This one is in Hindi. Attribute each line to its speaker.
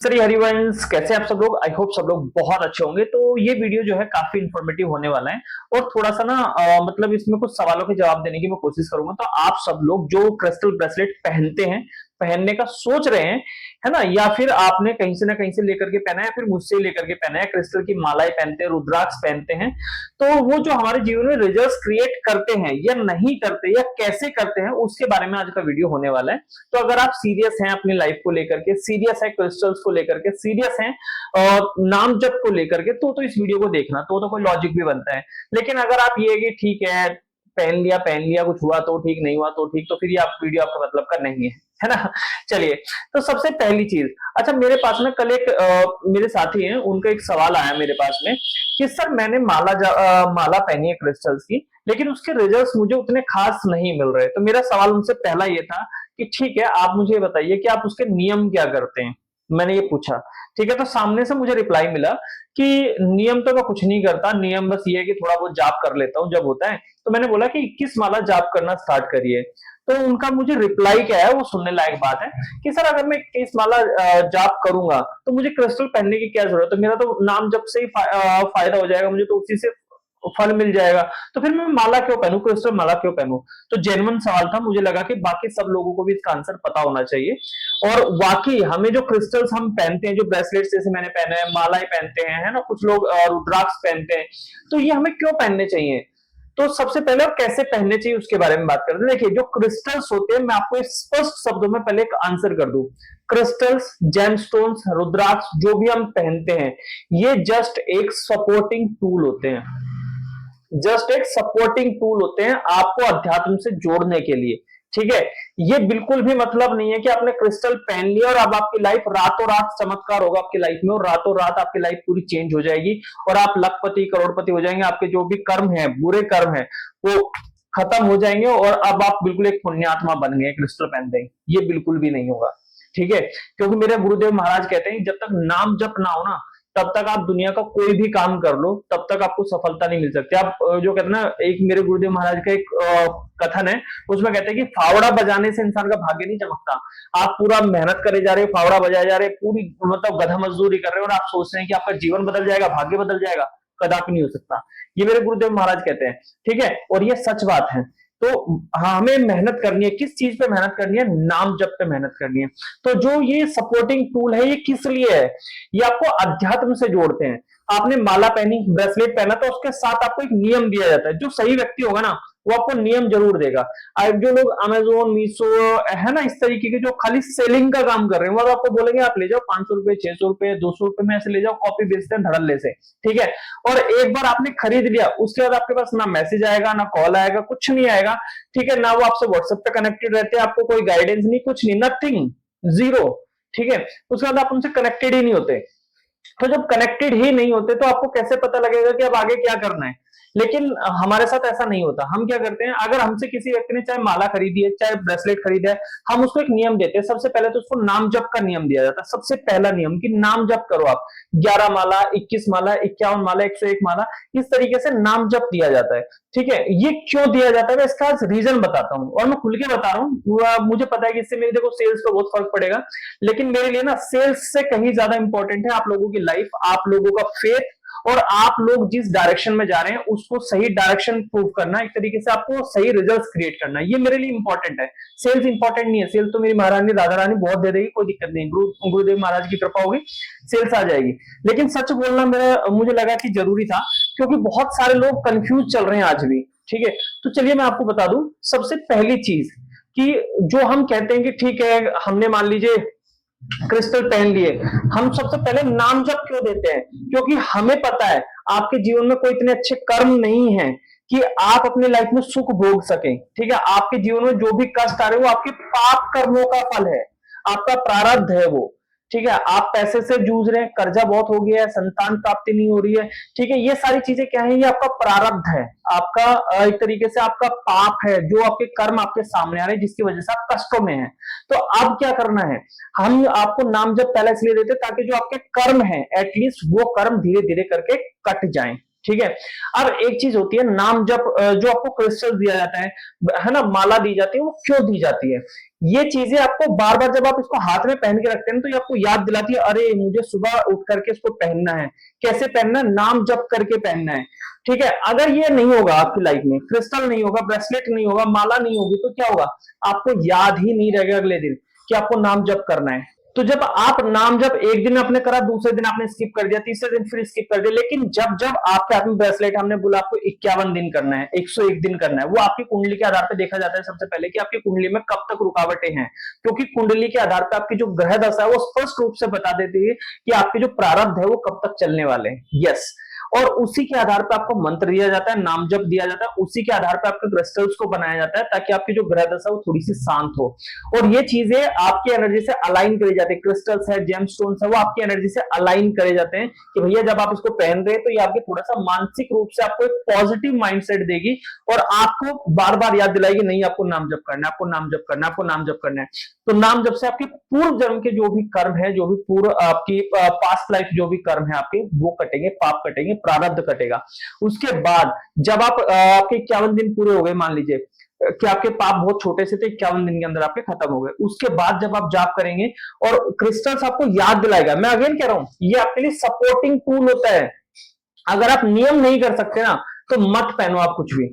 Speaker 1: सर हरिवंश, कैसे आप सब लोग? आई होप सब लोग बहुत अच्छे होंगे। तो ये वीडियो जो है काफी इंफॉर्मेटिव होने वाला है और थोड़ा सा ना मतलब इसमें कुछ सवालों के जवाब देने की मैं कोशिश करूंगा। तो आप सब लोग जो क्रिस्टल ब्रेसलेट पहनते हैं, पहनने का सोच रहे हैं, है ना, या फिर आपने कहीं से ना कहीं से लेकर के पहना है, फिर मुझसे लेकर के पहना है, क्रिस्टल की मालाएं पहनते हैं, रुद्राक्ष पहनते हैं, तो वो जो हमारे जीवन में रिजल्ट्स क्रिएट करते हैं या नहीं करते या कैसे करते हैं, उसके बारे में आज का वीडियो होने वाला है। तो अगर आप सीरियस हैं अपनी लाइफ को लेकर के, सीरियस है क्रिस्टल्स को लेकर के, सीरियस हैं नाम जप को लेकर के, तो इस वीडियो को देखना, तो कोई लॉजिक भी बनता है। लेकिन अगर आप ये कि ठीक है, पहन लिया, कुछ हुआ तो ठीक, नहीं हुआ तो ठीक, तो फिर ये आप वीडियो आपका मतलब का नहीं है ना। चलिए, तो सबसे पहली चीज, अच्छा मेरे पास में कल एक मेरे साथी हैं, उनका एक सवाल आया मेरे पास में कि सर मैंने माला पहनी है क्रिस्टल्स की, लेकिन उसके रिजल्ट्स मुझे उतने खास नहीं मिल रहे। तो मेरा सवाल उनसे पहला ये था कि ठीक है, आप मुझे बताइए कि आप उसके नियम क्या करते हैं। मैंने ये पूछा, ठीक है, तो सामने से मुझे रिप्लाई मिला कि नियम तो मैं कुछ नहीं करता, नियम बस ये है कि थोड़ा बहुत जाप कर लेता हूं जब होता है। तो मैंने बोला कि 21 माला जाप करना स्टार्ट करिए। तो उनका मुझे रिप्लाई क्या है वो सुनने लायक बात है कि सर अगर मैं 21 माला जाप करूंगा तो मुझे क्रिस्टल पहनने की क्या जरूरत है, मेरा तो नाम जप से ही फायदा हो जाएगा, मुझे तो उसी से फल मिल जाएगा, तो फिर मैं माला क्यों पहनूं, क्रिस्टल माला क्यों पहनूं। तो जेन्युइन सवाल था, मुझे लगा कि बाकी सब लोगों को भी इसका आंसर पता होना चाहिए। और वाकई हमें जो क्रिस्टल्स हम पहनते हैं, जो ब्रेसलेट्स जैसे मैंने पहने हैं, मालाएं पहनते हैं, है ना, कुछ लोग रुद्राक्ष पहनते हैं, तो ये हमें क्यों पहनने चाहिए। तो सबसे पहले और कैसे पहनने चाहिए उसके बारे में बात करते हैं। देखिए, जो क्रिस्टल्स होते हैं, मैं आपको स्पष्ट शब्दों में पहले एक आंसर कर दूं, क्रिस्टल्स, जेमस्टोन्स, रुद्राक्ष जो भी हम पहनते हैं, ये जस्ट एक सपोर्टिंग टूल होते हैं, जस्ट एक सपोर्टिंग टूल होते हैं आपको अध्यात्म से जोड़ने के लिए। ठीक है, ये बिल्कुल भी मतलब नहीं है कि आपने क्रिस्टल पहन लिया और अब आपकी लाइफ रातों रात चमत्कार होगा आपकी लाइफ में और रातों रात आपकी लाइफ पूरी चेंज हो जाएगी और आप लखपति करोड़पति हो जाएंगे। आपके जो भी कर्म है, बुरे कर्म है, वो खत्म हो जाएंगे और अब आप बिल्कुल एक पुण्यात्मा बन गए क्रिस्टल पहन देंगे। ये बिल्कुल भी नहीं होगा। ठीक है, क्योंकि मेरे गुरुदेव महाराज कहते हैं जब तक नाम जप ना हो ना, तब तक आप दुनिया का कोई भी काम कर लो, तब तक आपको सफलता नहीं मिल सकती। आप जो कहते हैं ना, एक मेरे गुरुदेव महाराज का एक कथन है, उसमें कहते हैं कि फावड़ा बजाने से इंसान का भाग्य नहीं चमकता। आप पूरा मेहनत करे जा रहे हो, फावड़ा बजाए जा रहे, पूरी मतलब गधा मजदूरी कर रहे हो और आप सोच रहे हैं कि आपका जीवन बदल जाएगा, भाग्य बदल जाएगा, कदापि नहीं हो सकता। ये मेरे गुरुदेव महाराज कहते हैं। ठीक है, और ये सच बात है। तो हाँ, हमें मेहनत करनी है, किस चीज पे मेहनत करनी है, नाम जप पे मेहनत करनी है। तो जो ये सपोर्टिंग टूल है, ये किस लिए है, ये आपको अध्यात्म से जोड़ते हैं। आपने माला पहनी, ब्रेसलेट पहना, तो उसके साथ आपको एक नियम दिया जाता है। जो सही व्यक्ति होगा ना, वो आपको नियम जरूर देगा। जो लोग अमेजोन, मीशो, है ना, इस तरीके के जो खाली सेलिंग का काम कर रहे हैं, वो आपको बोलेंगे आप ले जाओ 500 रुपए, 600 रुपए, 200 रुपए में ऐसे ले जाओ, कॉपी बेचते हैं धड़ल्ले से। ठीक है, और एक बार आपने खरीद लिया, उसके बाद आपके पास ना मैसेज आएगा, ना कॉल आएगा, कुछ नहीं आएगा। ठीक है, ना वो आपसे व्हाट्सएप पे कनेक्टेड रहते हैं, आपको कोई गाइडेंस नहीं, कुछ नहीं, नथिंग, जीरो। ठीक है, उसके बाद आप उनसे कनेक्टेड ही नहीं होते। तो जब कनेक्टेड ही नहीं होते तो आपको कैसे पता लगेगा कि अब आगे क्या करना है। लेकिन हमारे साथ ऐसा नहीं होता। हम क्या करते हैं, अगर हमसे किसी व्यक्ति ने चाहे माला खरीदी है, चाहे ब्रेसलेट खरीदा है, हम उसको एक नियम देते हैं। सबसे पहले तो उसको नाम जप का नियम दिया जाता है। सबसे पहला नियम कि नाम जप करो आप, 11 माला, 21 माला, 51 माला, 101 माला, इस तरीके से नाम जप दिया जाता है। ठीक है, ये क्यों दिया जाता है मैं इसका रीजन बताता हूँ और मैं खुल के बता रहा हूँ। मुझे पता है कि इससे मेरे देखो सेल्स पे बहुत फर्क पड़ेगा, लेकिन मेरे लिए ना सेल्स से कहीं ज्यादा इंपॉर्टेंट है आप लोगों की लाइफ, आप लोगों का फेथ, और आप लोग जिस डायरेक्शन में जा रहे हैं उसको सही डायरेक्शन प्रूव करना, एक तरीके से आपको सही रिजल्ट्स क्रिएट करना, ये मेरे लिए इंपॉर्टेंट है। सेल्स इंपॉर्टेंट नहीं है, सेल्स तो मेरी महारानी राधा रानी बहुत दे देगी, कोई दिक्कत नहीं, गुरुदेव महाराज की कृपा होगी, सेल्स आ जाएगी। लेकिन सच बोलना मुझे लगा कि जरूरी था, क्योंकि बहुत सारे लोग कंफ्यूज चल रहे हैं आज भी। ठीक है, तो चलिए मैं आपको बता दूं सबसे पहली चीज कि जो हम कहते हैं कि ठीक है, हमने मान लीजिए क्रिस्टल पहन लिए, हम सबसे पहले नाम जप क्यों देते हैं, क्योंकि हमें पता है आपके जीवन में कोई इतने अच्छे कर्म नहीं है कि आप अपनी लाइफ में सुख भोग सकें। ठीक है, आपके जीवन में जो भी कष्ट आ रहे हैं वो आपके पाप कर्मों का फल है, आपका प्रारब्ध है वो। ठीक है, आप पैसे से जूझ रहे हैं, कर्जा बहुत हो गया है, संतान प्राप्ति नहीं हो रही है। ठीक है, ये सारी चीजें क्या है, ये आपका प्रारब्ध है, आपका एक तरीके से आपका पाप है, जो आपके कर्म आपके सामने आ रहे हैं, जिसकी वजह से आप कष्टों में हैं। तो अब क्या करना है, हम आपको नाम जब पहले इसलिए देते ताकि जो आपके कर्म है एटलीस्ट वो कर्म धीरे धीरे करके कट जाएं। ठीक है, अब एक चीज होती है नाम जब जो आपको क्रिस्टल दिया जाता है ना, माला दी जाती है, वो क्यों दी जाती है, ये चीजें आपको बार बार जब आप इसको हाथ में पहन के रखते हैं तो ये आपको याद दिलाती है, अरे मुझे सुबह उठ करके इसको पहनना है। कैसे पहनना है? नाम जप करके पहनना है। ठीक है, अगर ये नहीं होगा आपकी लाइफ में, क्रिस्टल नहीं होगा, ब्रेसलेट नहीं होगा, माला नहीं होगी, तो क्या होगा? आपको याद ही नहीं रहेगा अगले दिन कि आपको नाम जप करना है। तो जब आप नाम जब एक दिन आपने करा, दूसरे दिन आपने स्किप कर दिया, तीसरे दिन फिर स्किप कर दिया, लेकिन जब जब आपके हाथ में ब्रेसलेट, हमने बोला आपको 51 दिन करना है, 101 दिन करना है, वो आपकी कुंडली के आधार पर देखा जाता है सबसे पहले कि आपकी कुंडली में कब तक रुकावटें हैं। क्योंकि कुंडली के आधार पर आपकी जो ग्रह दशा है वो स्पष्ट रूप से बता देती है कि आपके जो प्रारब्ध है वो कब तक चलने वाले हैं। यस, और उसी के आधार पर आपको मंत्र दिया जाता है, नाम जप दिया जाता है, उसी के आधार पर आपके क्रिस्टल्स को बनाया जाता है ताकि आपकी जो ग्रह दशा वो थोड़ी सी शांत हो। और ये चीजें आपकी एनर्जी से अलाइन करी जाती है, क्रिस्टल्स है, जेमस्टोन्स है, वो आपकी एनर्जी से अलाइन करे जाते हैं कि भैया जब आप इसको पहन रहे हैं तो ये आपके थोड़ा सा मानसिक रूप से आपको एक पॉजिटिव माइंडसेट देगी और आपको बार बार याद दिलाएगी, नहीं आपको नाम जप करना है, आपको नाम जप करना है, आपको नाम जप करना है। तो नाम जप से आपके पूर्व जन्म के जो भी कर्म है, जो भी पूर्व आपकी पास्ट लाइफ जो भी कर्म है आपके, वो कटेंगे, पाप कटेंगे, प्रारब्ध कटेगा। उसके बाद जब आप आपके 51 दिन पूरे हो गए, मान लीजिए कि आपके पाप बहुत छोटे से थे, 51 दिन के अंदर आपके खत्म हो गए, उसके बाद जब आप जाप करेंगे और क्रिस्टल्स आपको याद दिलाएगा, मैं अगेन कह रहा हूं ये आपके लिए सपोर्टिंग टूल होता है। अगर आप नियम नहीं कर सकते ना तो मत पहनो आप कुछ भी।